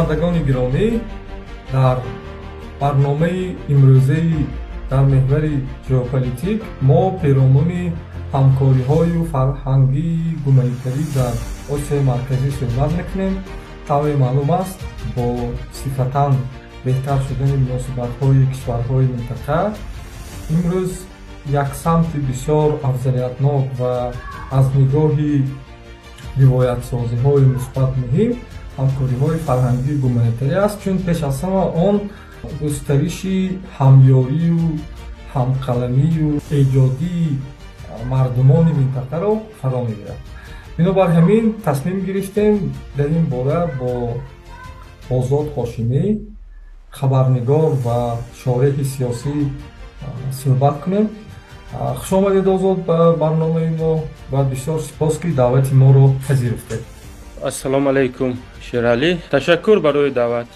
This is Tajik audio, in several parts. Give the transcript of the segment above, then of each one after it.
шунавандагони гиромӣ, дар барномаи имрӯзаи дар меҳвари ҷеополитик мо пиромони ҳамкориҳою фарҳангии гуманитарӣ дар Осияи Марказӣ суҳбат мекунем. тавре маълум аст, бо сифатан беҳтар шудани муносибатҳои кишварҳои минтақа имрӯз як самти бисёр афзалиятнок ва аз нигоҳи ривоятсозиҳои мусбат муҳим ҳамкориҳои фарҳангии гуманитарӣ аст, чун пеш аз ҳама он густариши ҳамёрию ҳамкаламию эҷодии мардумони минтақаро фаро мегирад. бинобар ҳамин тасмим гирифтем дар ин бора бо Озод Ҳошимӣ, хабарнигор ва шореҳи сиёсӣ суҳбат кунем. хушомадед Озод ба барномаи мо ва бисёр сипос ки даъвати моро пазируфтед. ассалому алайкум Шералӣ, ташаккур барои даъват.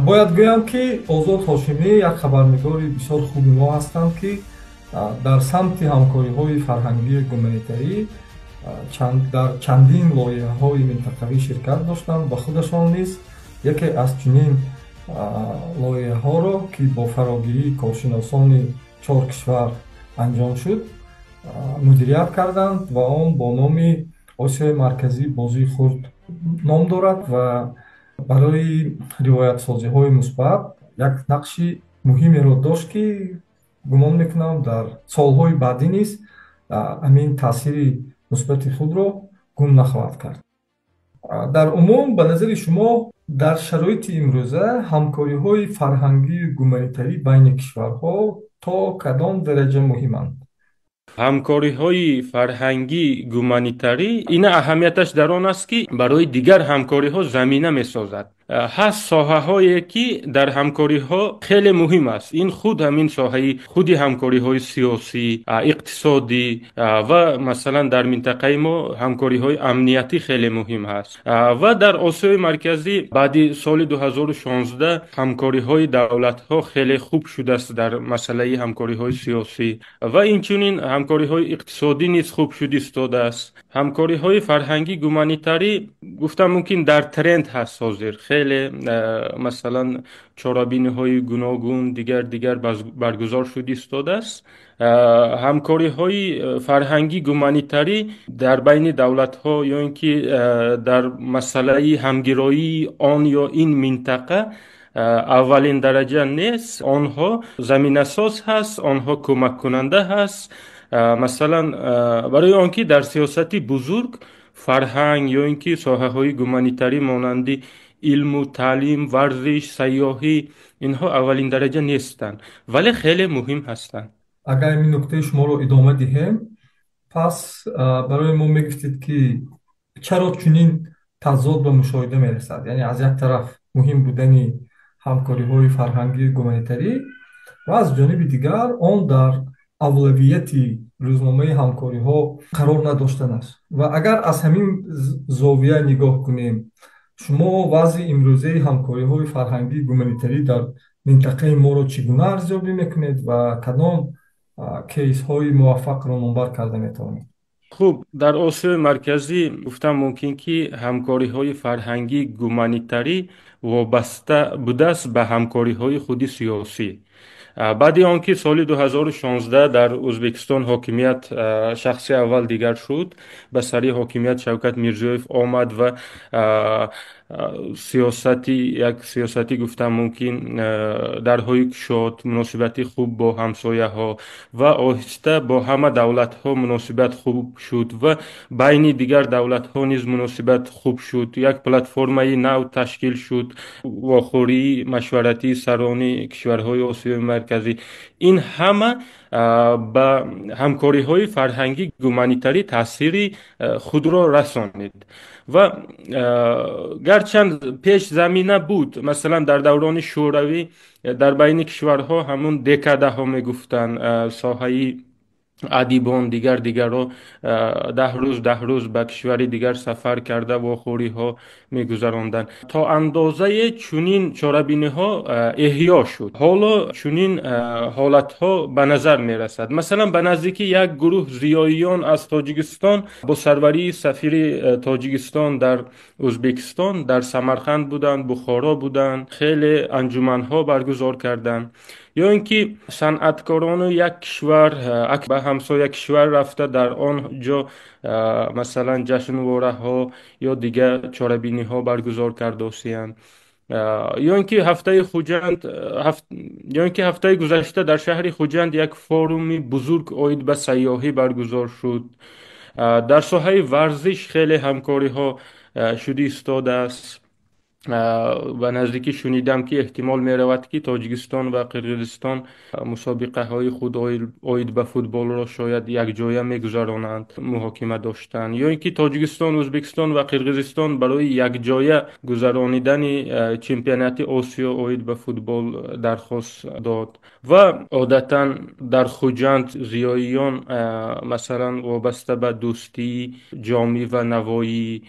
бояд гӯям ки Озод Ҳошимӣ як хабарнигори бисёр хуби мо ҳастанд ки дар самти ҳамкориҳои фарҳангии гуманитарӣ дар чандин лоиҳаҳои минтақавӣ ширкат доштанд. ба худашон низ яке аз чунин лоиҳаҳоро ки бо фарогирии коршиносони 4 кишвар анҷом шуд мудирият карданд ва он бо номи Осияи Марказӣ бозии хурд ном дорад ва барои ривоятсозиҳои мусбат як нақши муҳимеро дошт ки гумон мекунам дар солҳои баъдӣ низ амин таъсири мусбати худро гум нахоҳад кард. дар умум ба назари шумо дар шароити имрӯза ҳамкориҳои фарҳангию гуманитарӣ байни кишварҳо то кадом дараҷа муҳиманд? ҳамкориҳои фарҳангии гуманитарӣ ина аҳамияташ дар он аст ки барои дигар ҳамкориҳо замина месозад. ҳаст соҳаҳое ки дар ҳамкориҳо хеле муҳим аст. ин худ ҳамин соҳаи худи ҳамкориҳои сиёсӣ, иқтисодӣ ва масалан дар минтақаи мо ҳамкориҳои амниятӣ хеле муҳим ҳаст. ва дар Осиёи Марказӣ баъди соли 2016 ҳамкориҳои давлатҳо хеле хуб шудааст дар масъалаи ҳамкориҳои сиёсӣ ва инчунин ҳамкориҳои иқтисодӣ низ хуб шуд истодааст. ҳамкориҳои фарҳангӣ гуманитарӣ гуфтам мумкин дар тренд ҳаст ҳозир. хеле масалан чорабиниҳои гуногун дигар баргузор шуд истодааст. ҳамкориҳои фарҳангӣ гуманитарӣ дар байни давлатҳо ё ин ки дар масъалаи ҳамгироии он ё ин минтақа аввалин дараҷа нест. онҳо заминасоз ҳаст, онҳо кӯмаккунанда ҳаст. масалан барои он ки дар сиёсати бузург фарҳанг ё ин ки соҳаҳои гуманитарӣ монанди илму таълим, варзиш, сайёҳӣ инҳо аввалин дараҷа нестанд, вале хеле муҳим ҳастанд. агар ин нуктаи шуморо идома диҳем, пас барои мо мегуфтед ки чаро чунин тазод ба мушоҳида мерасад? яъне аз як тараф муҳим будани ҳамкориҳои фарҳангии гуманитарӣ ва аз ҷониби дигар он дар авлавияти рӯзномаи ҳамкориҳо қарор надоштан аст. ва агар аз ҳамин зовия нигоҳ кунем, шумо вазъи имрӯзаи ҳамкориҳои фарҳангии гуманитарӣ дар минтақаи моро чӣ гуна арзёбӣ мекунед ва кадом кейсҳои муваффақро номбар карда метавонед? хуб, дар Осиёи Марказӣ гуфтам мумкин ки ҳамкориҳои фарҳангии гуманитарӣ вобаста будааст ба ҳамкориҳои худи сиёсӣ. баъди он ки соли 2016 дар Ӯзбекистон ҳокимият шахси аввал дигар шуд, ба сари ҳокимият Шавкат Мирзиёев омад ва як сиёсати гуфтам мумкин дарҳои кушод, муносибати хуб бо ҳамсояҳо ва оҳиста бо ҳама давлатҳо муносибат хуб шуд ва байни дигар давлатҳо низ муносибат хуб шуд. як платформаи нав ташкил шуд, вохӯрии машваратии сарони кишварҳои Осиёи Марказӣ. ин ҳама ба ҳамкориҳои фарҳангӣ гуманитарӣ таъсири худро расонид ва гарчанд пеш замина буд, масалан дар даврони шӯравӣ дар байни кишварҳо ҳамун декадаҳо мегуфтанд, соҳаи ادیبان دیگرو 10 روز به کشوری دیگر سفر کرده و خوری ها میگذراندن تا اندازه چنین چاربینی ها احیا شد. حالا چنین حالت ها به نظر می رسد. مثلا به نزدیکی یک گروه زیاییان از تاجیکستان با سروری سفیر تاجیکستان در ازبکستان در سمرقند بودند، بخارا بودند، خیلی انجمن ها برگزار کردند. یا اینکه صنعتکاران یک کشور به همسایه کشور رفته در آنجا مثلا جشنواره ها یا دیگر چاربینی ها برگزار کرده باشند. یا اینکه هفته گذشته در شهر خوجند یک فورومی بزرگ اوید به سیاحی برگزار شد. در ساحه ورزش خیلی همکاری ها شده ایستاده است. و نزدیکی شنیدم که احتمال می رود که تاجیکستان و قرقیزستان مسابقه های خود اوید به فوتبال را شاید یک جایه می گذرانند محاکمه داشتند. یا اینکه تاجیکستان، ازبکستان و قرقیزستان برای یک جایه گذرانیدن چمپیونات آسیا اوید به فوتبال درخواست داد. و عادتا در خوجند زیاییان مثلا وابسته به دوستی جامی و نوایی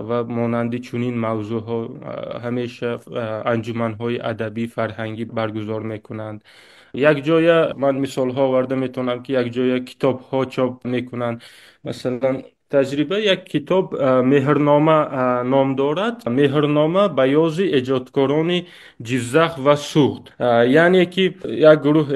و مانند چنین موضوع ها همیشه انجمن های ادبی فرهنگی برگزار میکنند. یک جای من مثال ها آورده میتونم که یک جای کتاب ها چاپ میکنند. مثلا تجربه یک کتاب مهرنامه نام دارد. مهرنامه به یاد ایجادکاران جیزخ و سوخت، یعنی که یک گروه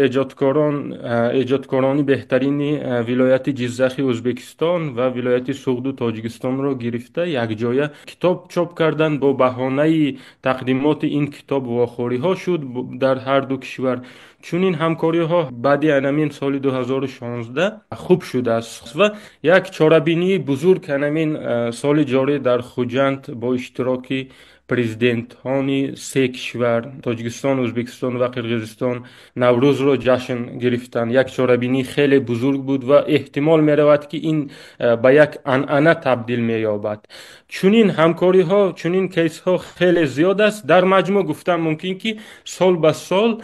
ایجادکاران بهترین ولایت جیزخ ازبکستان و ولایت سوخت و تاجیکستان را گرفته یک جای کتاب چاپ کردند. با بهانه تقدیمات این کتاب واخوری ها شد در هر دو کشور. چون این همکاری ها بعد انمین سال 2016 خوب شده است و یک چاربینی بزرگ انمین سال جاری در خوجند با اشتراک پرزیدنت هانی سه کشور تاجیکستان، ازبکستان و قرقیزستان نوروز را جشن گرفتند. یک چاربینی خیلی بزرگ بود و احتمال می رود که این به یک عنعنه تبدیل می یابد. چنین همکاری ها، چنین کیس ها خیلی زیاد است. در مجموع گفتم ممکن که سال به سال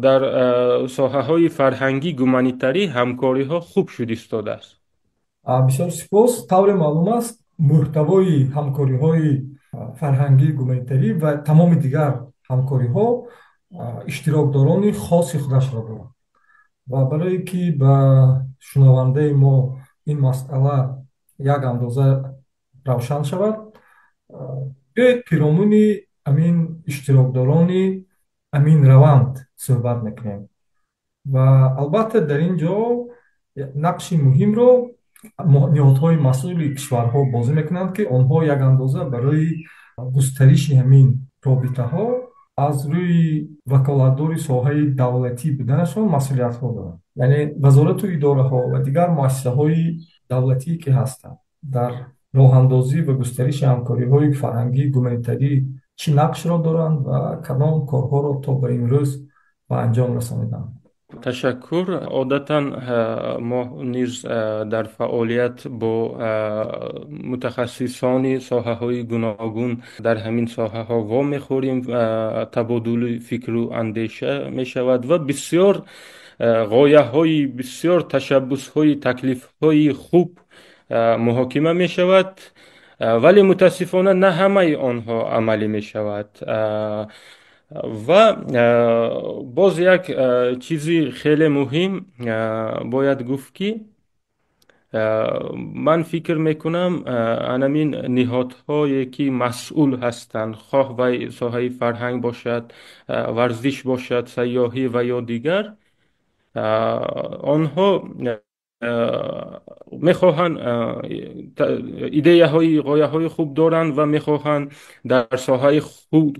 در ساحه های فرهنگی گومانیتری همکاری ها خوب شد ایستاده است. بسیار سپاس. طور معلوم است محتوای ҳамкориҳои фарҳангии гуманитарӣ ва тамоми дигар ҳамкориҳо иштирокдорони хоси худашро доранд. ва барое ки ба шунавандаи мо ин масъала як андоза равшан шавад, биёед пиромуни амин иштирокдорони амин раванд суҳбат мекунем. ва албатта дар ин ҷо нақши муҳимро ниҳодҳои масъули кишварҳо бозӣ мекунанд ки онҳо як андоза барои густариши ҳамин робитаҳо аз рӯи ваколатдори соҳаи давлатӣ буданашон масъулиятҳо доранд. яъне вазорату идораҳо ва дигар муассисаҳои давлатӣ ки ҳастанд дар роҳандозӣ ва густариши ҳамкориҳои фарҳангии гуманитарӣ чӣ нақшро доранд ва кадом корҳоро то ба имрӯз ба анҷом расониданд. تشکر. عادتا ما نیز در فعالیت با متخصصان ساحه های گوناگون در همین ساحه ها وا میخوریم. تبادل فکر و اندیشه می شود و بسیار غایه های بسیار تشبس های تکلیف های خوب محاکمه می شود، ولی متاسفانه نه همه آنها عملی می شود. و باز یک چیزی خیلی مهم باید گفت که من فکر میکنم انمین نهادهایی که مسئول هستند، خواه و ساحه فرهنگ باشد، ورزش باشد، سیاحی و یا دیگر، آنها میخواهند ایده های غایه های خوب دارند و میخواهند در ساحه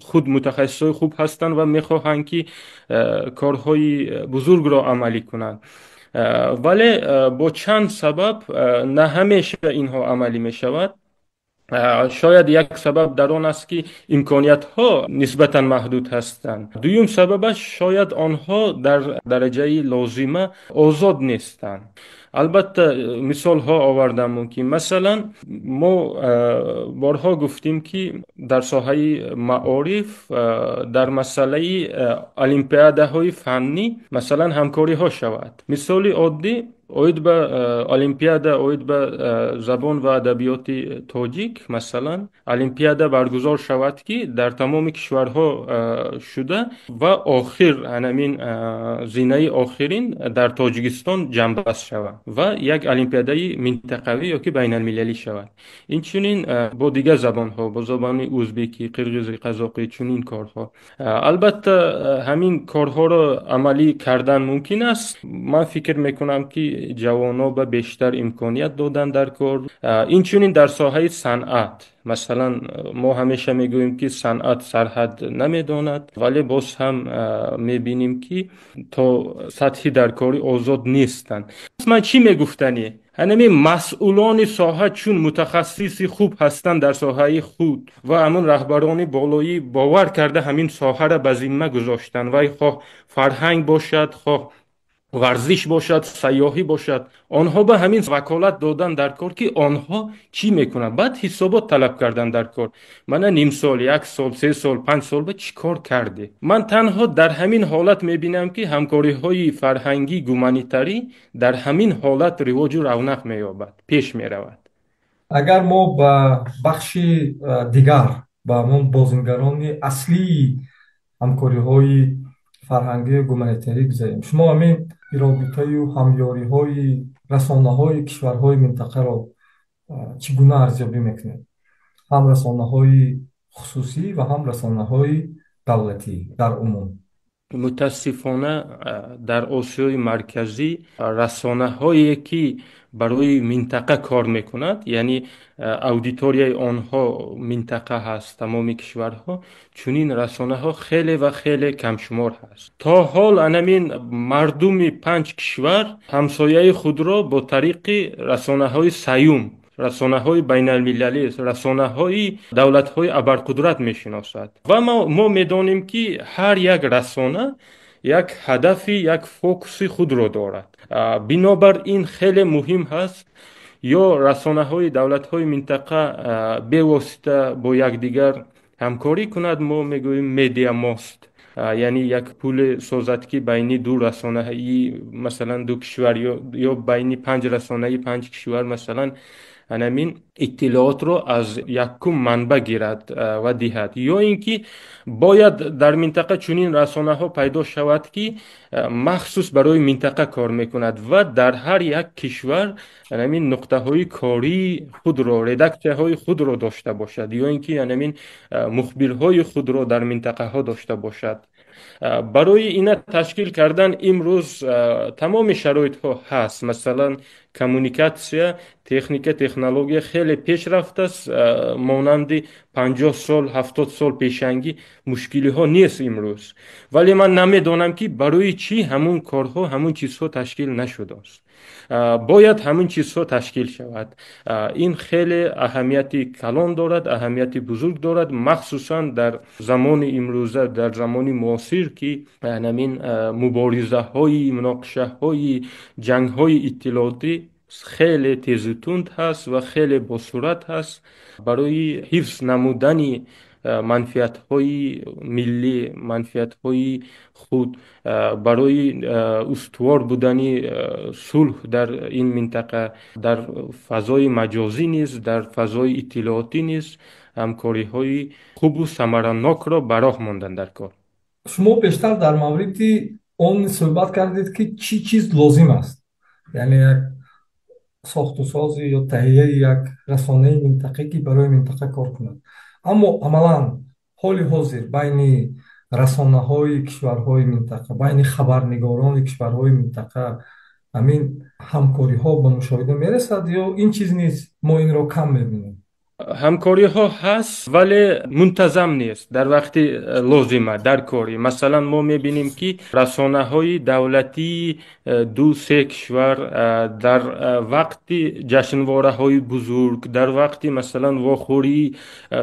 خود متخصص خوب هستند و میخواهند که کارهای بزرگ را عملی کنند، ولی با چند سبب نه همیشه اینها عملی می شود. شاید یک سبب در آن است که امکانیت ها نسبتا محدود هستند. دوم سببش شاید آنها در درجه لازمه آزاد نیستند. البته مثال ها آوردم که مثلا ما بارها گفتیم که در ساحه معارف در مسئله المپیاده های فنی مثلا همکاری ها شود. مثال عادی اوید به المپیادا، اوید به زبان و ادبیات تاجیک مثلا المپیادا برگزار شود که در تمام کشورها شده و آخر همین زینه آخرین در تاجیکستان جنبش شود و یک المپیادای منطقوی یا که بین المللی شود. این چنین با دیگر زبان ها، با زبان ازبکی، قرغیزی، قزاقی، چنین کارها. البته همین کارها را عملی کردن ممکن است. من فکر میکنم که جوانان به بیشتر امکانیت دادن در کار. این چنین در ساحه صنعت مثلا ما همیشه میگوییم که صنعت سرحد نمیداند، ولی باز هم میبینیم که تا سطحی در کاری آزاد نیستند. من چی میگفتنی؟ همین مسئولان ساحه چون متخصصی خوب هستند در ساحه خود و همون رهبران بالایی باور کرده همین ساحه را به ذمه گذاشتن و خواه فرهنگ باشد، خواه ورزش باشد، سیاحی باشد، آنها به همین وکالت دادن در کار که آنها چی میکنن، بعد حسابات طلب کردن در کار. من نیم سال، یک سال، 3 سال، 5 سال به چی کار کرده. من تنها در همین حالت میبینم که همکاری های فرهنگی گومانیتری در همین حالت رواج و رونق مییابد، پیش میرود. агар мо ба бахши дигар ба ҳамон бозингарони аслии ҳамкориҳои фарҳангию гуманитарӣ гузарем, шумо ҳамин робитаю ҳамёриҳои расонаҳои кишварҳои минтақаро чӣ гуна арзёбӣ мекунед? ҳам расонаҳои хусусӣ ва ҳам расонаҳои давлатӣ дар умум. متاسفانه در آسیای مرکزی رسانه هایی که برای منطقه کار میکند، یعنی اودیتوریای آنها منطقه هست، تمام کشورها، چنین رسانه ها خیلی و خیلی کم شمار هست. تا حال انمین مردم 5 کشور همسایه خود را با طریق رسانه های سیوم، رسانه های بین المللی، رسانه های دولت های ابرقدرت می شناسد و ما می دانیم که هر یک رسانه یک هدفی، یک فوکس خود را دارد. بنابر این خیلی مهم هست یا رسانه های دولت های منطقه به واسطه با یکدیگر همکاری کند. ما میگوییم میدیا ماست، یعنی یک پول سازد که بین دو رسانه مثلا دو کشور یا بین 5 رسانه 5 کشور مثلا همین اطلاعات رو از یکم منبع گیرد و دهد، یا اینکه باید در منطقه چنین رسانه ها پیدا شود که مخصوص برای منطقه کار میکند و در هر یک کشور همین نقطه های کاری خود را، ردکچه های خود را داشته باشد، یا اینکه همین مخبرهای خود را در منطقه ها داشته باشد. برای اینا تشکیل کردن امروز تمام شرایط ها هست. مثلا کمونیکاسیا، تکنولوژی خیلی پیش رفته است، مانند 50 سال 70 سال پیشنگی مشکلی ها نیست امروز. ولی من نمیدانم که برای چی همون کارها، همون چیزها تشکیل نشده است. باید همون چیزها تشکیل شود. این خیلی اهمیتی کلان دارد، اهمیتی بزرگ دارد، مخصوصا در زمان امروزه، در زمان معاصر که همین مبارزه های، مناقشه های، جنگ های اطلاعاتی خیلی تیز و تند هست و خیلی با سرعت هست. برای حفظ نمودن منفعت های ملی، منفعت های خود، برای استوار بودن صلح در این منطقه، در فضای مجازی نیز، در فضای اطلاعاتی نیز همکاری های خوب و ثمرناک را براه ماندن در کار. шумо бештар дар мавриди он суҳбат кардед ки чӣ чиз лозим аст, яъне як сохтусози ё таҳияи як расонаи минтақӣ ки барои минтақа кор кунад. аммо амалан ҳоли ҳозир байни расонаҳои кишварҳои минтақа, байни хабарнигорони кишварҳои минтақа ҳамин ҳамкориҳо ба мушоҳида мерасад ё ин чиз нест, мо инро кам мебинем? همکاری ها هست ولی منتظم نیست در وقت لازمه در کاری. مثلا ما میبینیم که رسانه های دولتی 2 3 کشور در وقت جشنواره های بزرگ، در وقت مثلا واخوری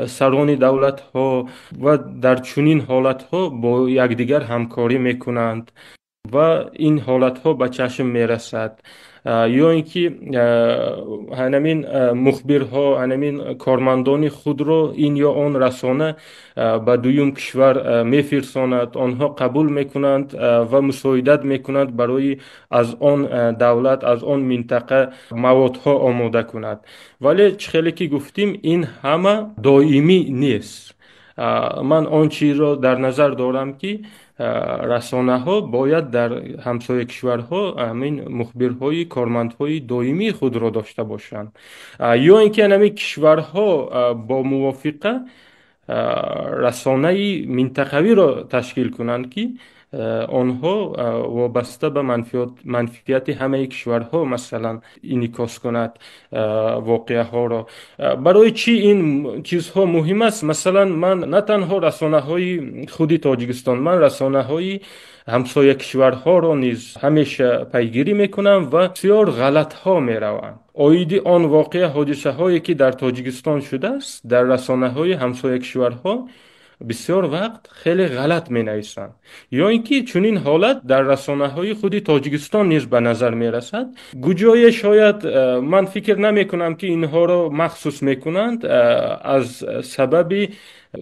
سران دولت ها و در چنین حالت ها با یکدیگر همکاری میکنند. و این حالت ها به چشم می رسد. یا اینکه همین مخبرها، همین کارمندان خود رو این یا آن رسانه به دویم کشور میفرستاند، آنها قبول میکنند و مساعدت میکنند برای از آن دولت، از آن منطقه موادها آماده کند. ولی خیلی که گفتیم این همه دائمی نیست. من آن چیز را در نظر دارم که رسانه ها باید در همسایه کشورها همین مخبرهای، کارمندهای دائمی خود را داشته باشند. یا اینکه همین کشورها با موافقه رسانه منطقوی را تشکیل کنند که آنها وابسته به منفیت همه کشورها مثلا انعکاس کند واقعه ها را. برای چی این چیزها مهم است؟ مثلا من نه تنها رسانه های خودی تاجیکستان، من رسانه های همسایه کشورها را نیز همیشه پیگیری میکنم و بسیار غلط ها میروند. آیدی آن واقع حادثه هایی که در تاجیکستان شده است در رسانه های همسایه کشورها بسیار وقت خیلی غلط می نویسند. یا اینکه چنین حالت در رسانه های خودی تاجیکستان نیز به نظر می رسد. گوجای شاید من فکر نمی کنم که اینها را مخصوص می کنند از سبب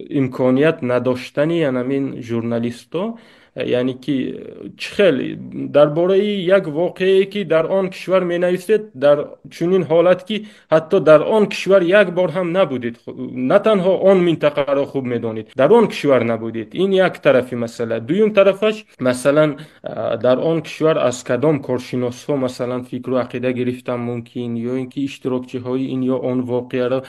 امکانیت نداشتنی یعنی ژورنالیست ها، یعنی که خیلی درباره یک واقعی که در آن کشور می نویسید در چنین حالت که حتی در آن کشور یک بار هم نبودید، نه تنها آن منطقه را خوب می دانید، در آن کشور نبودید. این یک طرفی مسئله. دویم طرفش مثلا در آن کشور از کدام کارشناس ها مثلا فکر و عقیده گرفتن ممکن، یا اینکه اشتراکچی های این یا آن واقعه را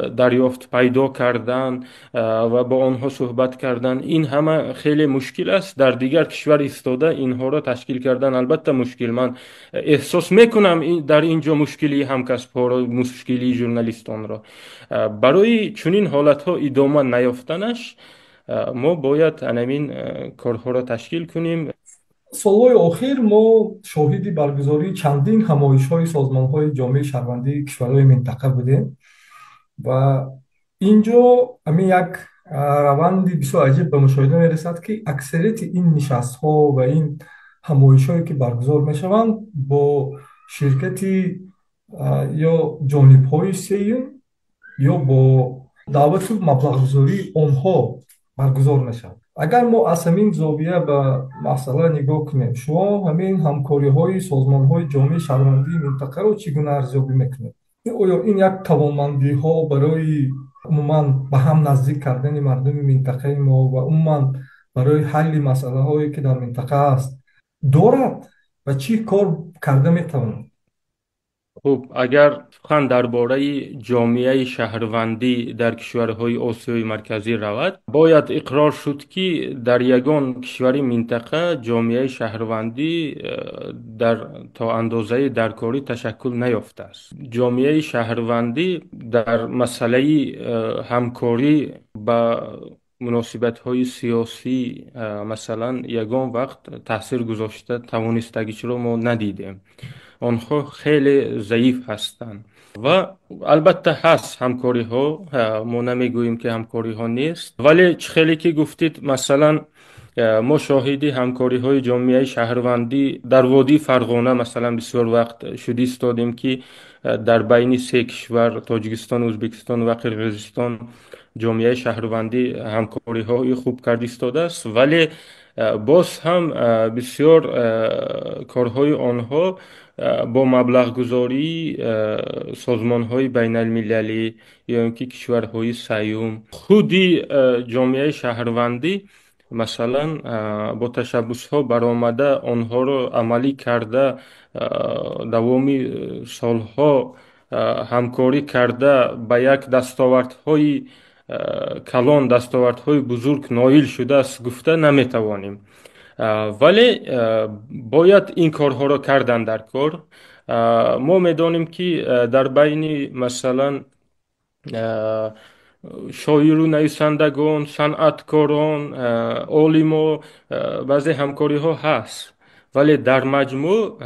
دریافت پیدا کردن و با آنها صحبت کردن، این همه خیلی مشکل است. در دیگر کشور ایستاده اینها را تشکیل کردن البته مشکل. من احساس میکنم در اینجا مشکلی همکسب ها را، مشکلی ژورنالیستان را. برای چنین حالت ها ادامه نیافتنش ما باید همین کارها را تشکیل کنیم. солҳои охир мо шоҳиди баргузории чандин ҳамоишҳои созмонҳои ҷомеаи шаҳрвандии кишварҳои минтақа будем ва инҷо ҳамин як раванди бисёр аҷиб ба мушоҳида мерасад, ки аксарияти ин нишастҳо ва ин ҳамоишҳое ки баргузор мешаванд бо ширкати ё ҷонибҳои сеюм ё бо давлату маблағгузории онҳо баргузор мешавад. агар мо аз ҳамин зовия ба масъала нигоҳ кунем, шумо ҳамин ҳамкориҳои созмонҳои ҷомеаи шаҳрвандии минтақаро чӣ гуна арзёбӣ мекунед? оё ин як тавонмандиҳо барои умуман ба ҳам наздик кардани мардуми минтақаи мо ва умуман барои ҳалли масъалаҳое ки дар минтақа аст дорад ва чӣ кор карда метавонад? خب اگر سخن درباره جامعه شهروندی در کشورهای آسیای مرکزی رود، باید اقرار شد که در یگان کشور منطقه جامعه شهروندی در تا اندازه درکاری تشکل نیافته است. جامعه شهروندی در مسئله همکاری با مناسبت های سیاسی مثلا یگان وقت تاثیر گذاشته توانستگیش رو ما ندیدیم. آنها خیلی ضعیف هستند و البته هست همکاری ها، ما نمیگوییم که همکاری ها نیست، ولی خیلی که گفتید مثلا ما شاهدی همکاری های جامعه شهروندی در وادی فرغانه مثلا بسیار وقت شده ایستادیم که در بین سه کشور تاجیکستان، ازبکستان و قرقیزستان جامعه شهروندی همکاری های خوب کرده ایستاده است، ولی باز هم بسیار کارهای آنها با مبلغ گذاری سازمان های بین المللی یا اینکه کشورهای سیوم خودی جامعه شهروندی مثلا با تشبس ها برآمده آنها را عملی کرده، دوامی سالها همکاری کرده به یک دستاوردهای کلان، دستاوردهای بزرگ نایل شده است گفته نمیتوانیم. ولی باید این کارها را کردن در کار. ما میدانیم که در بین مثلا شاعر و نویسندگان، صنعتکاران، عالما بعضی همکاری ها هست، ولی در مجموع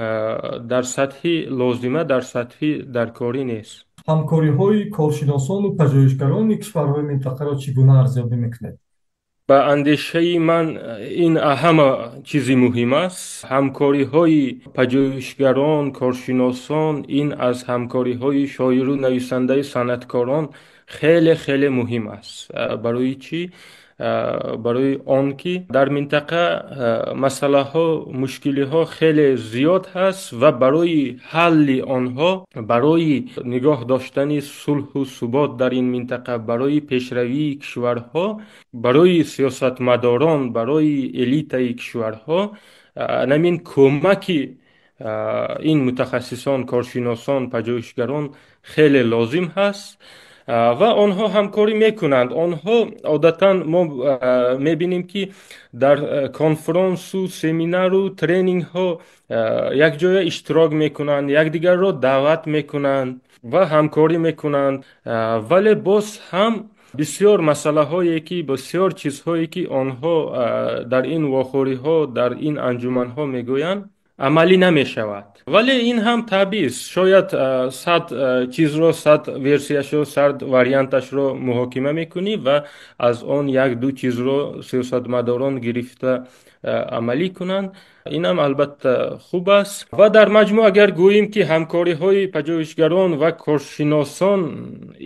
در سطح لازمه، در سطح درکاری نیست. ҳамкориҳои коршиносону пажӯҳишгарони кишварҳои минтақаро чӣ гуна арзёбӣ мекунед? ба андешаи ман ин ҳама чизи муҳим аст. ҳамкориҳои падҷӯҳишгарон, коршиносон, ин аз ҳамкориҳои шоиру нависандаи санъаткорон хеле хеле муҳим аст. Барои чӣ? Барои он ки дар минтақа масъалаҳо, мушкилиҳо хеле зиёд ҳаст ва барои ҳалли онҳо, барои нигоҳ доштани сулҳу субот дар ин минтақа, барои пешравии кишварҳо, барои сиёсатмадорон, барои элитаи кишварҳо намин кӯмаки ин мутахассисон, коршиносон, падҷӯҳишгарон хеле лозим ҳаст ва онҳо ҳамкорӣ мекунанд. Онҳо одатан мо мебинем ки дар конферансу, семинару, тренингҳо якҷоя иштирок мекунанд, якдигарро даъват мекунанд ва ҳамкорӣ мекунанд, вале боз ҳам бисёр масъалаҳое ки, бисёр чизҳое ки онҳо дар ин вохӯриҳо, дар ин анҷуманҳо мегӯянд, амалӣ намешавад. Вале ин ҳам табист. Шояд 100 чизро, 100 версияшро, 100 варианташро муҳокима мекунӣ ва аз он 1-2 чизро сиёсатмадорон гирифта амалӣ кунанд. Инам албатта хуб аст. Ва дар маҷмӯъ агар гӯем ки ҳамкориҳои падҷӯҳишгарон ва коршиносон,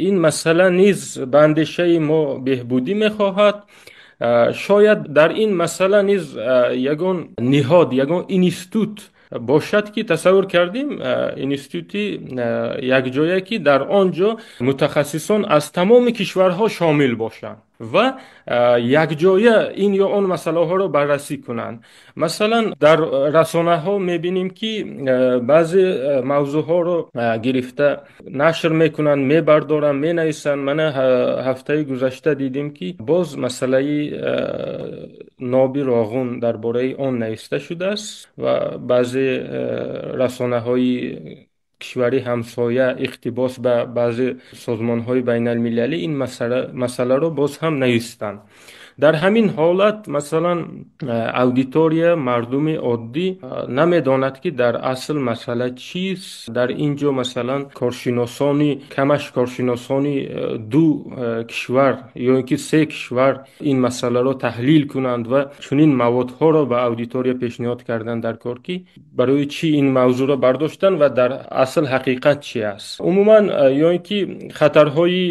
ин масъала низ ба андешаи мо беҳбудӣ мехоҳад. Шояд дар ин масъала низ ягон ниҳод, ягон институт бошад ки тасаввур кардем, институти якҷоя ки дар он ҷо мутахассисон аз тамоми кишварҳо шомил бошанд ва якҷоя ин ё он масъалаҳоро баррасӣ кунанд. Масалан, дар расонаҳо мебинем ки баъзе мавзӯъҳоро гирифта нашр мекунанд, мебардоранд, менависанд. Мана ҳафтаи гузашта дидем ки боз масъалаи ноби роғун дар бораи он нависта шудааст ва баъзе расонаҳои кишвари ҳамсоя иқтибос ба баъзе созмонҳои байналмилалӣ ин масъаларо боз ҳам навистанд. дар ҳамин ҳолат масалан аудитория, мардуми оддӣ намедонад ки дар асл масъала чист. Дар ин ҷо масалан коршиносони камаш, коршиносони 2 кишвар ё ин ки 3 кишвар ин масъаларо таҳлил кунанд ва чунин маводҳоро ба аудитория пешниҳод карданд дар кор ки барои чӣ ин мавзӯъро бардоштанд ва дар асл ҳақиқат чи аст. Умуман ё ин ки хатарҳои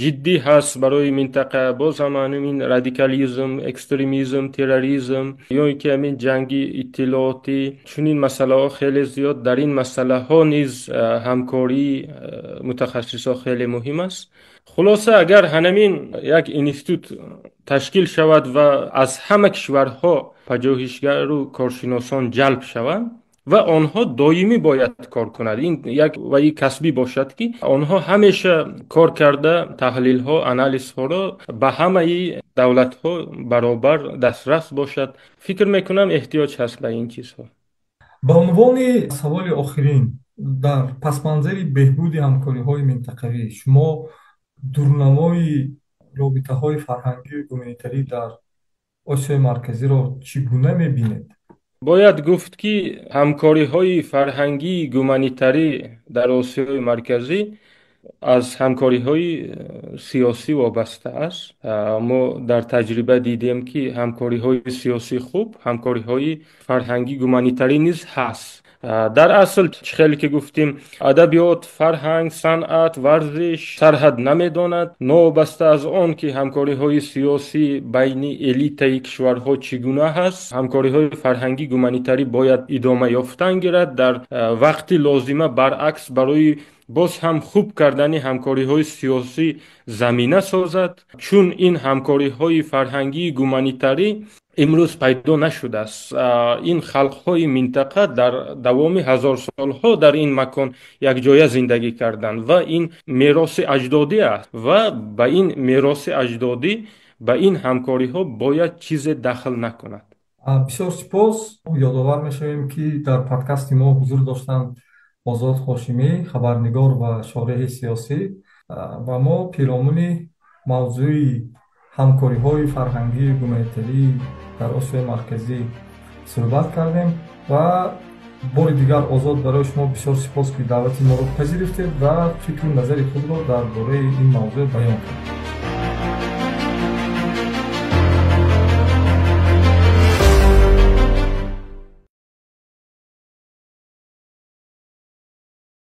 ҷиддӣ ҳаст барои минтақа, боз ҳам ин радикализм, экстремизм, терроризм ё ин ки ҳамин ҷанги иттилоотӣ, чунин масъалаҳо хеле зиёд. Дар ин масъалаҳо низ ҳамкории мутахассисон хеле муҳим аст. Хулоса, агар ҳанамин як институт ташкил шавад ва аз ҳама кишварҳо падҷӯҳишгару коршиносон ҷалб шаванд ва онҳо доимӣ бояд кор кунад. Ин як ваи касбӣ бошад ки онҳо ҳамеша кор карда таҳлилҳо, анализҳоро ба ҳамаи давлатҳо баробар дастрас бошад. Фикр мекунам эҳтиёҷ ҳаст ба ин чизҳо. ба унвони саволи охирин, дар пасманзари беҳбуди ҳамкориҳои минтақавӣ шумо дурнамои робитаҳои фарҳангию гуманитарӣ дар Осиёи Марказиро чӣ гуна мебинед? бояд гуфт ки ҳамкориҳои фарҳангии гуманитарӣ дар Осиёи Марказӣ аз ҳамкориҳои сиёсӣ вобаста аст. Мо дар таҷриба дидем ки ҳамкориҳои сиёсӣ хуб, ҳамкориҳои фарҳангӣ гуманитарӣ низ ҳаст. дар асл чӣ хеле ки гуфтем, адабиёт, фарҳанг, санъат, варзиш сарҳад намедонад. новобаста аз он ки ҳамкориҳои сиёсӣ байни элитаи кишварҳо чӣ гуна ҳаст, ҳамкориҳои фарҳангӣ гуманитарӣ бояд идома ёфтан гирад, дар вақти лозима баръакс барои боз ҳам хуб кардани ҳамкориҳои сиёсӣ замина созад, чун ин ҳамкориҳои фарҳангии гуманитарӣ имрӯз пайдо нашудааст. ин халқҳои минтақа дар давоми ҳазорсолҳо дар ин макон якҷоя зиндагӣ карданд ва ин мероси аҷдодӣ аст ва ба ин мероси аҷдодӣ, ба ин ҳамкориҳо бояд чизе дахл накунад. бисёр сипос. ёдовар мешавем ки дар подкасти мо ҳузур доштанд Озод Ҳошимӣ, хабарнигор ва шореҳи сиёсӣ, ва мо пиромуни мавзӯи ҳамкориҳои фарҳангии гуманитарӣ дар Осиёи Марказӣ суҳбат кардем ва бори дигар Озод, барои шумо бисёр сипос ки даъвати моро пазирифтед ва фикру назари худро дар бораи ин мавзӯъ баён кардед.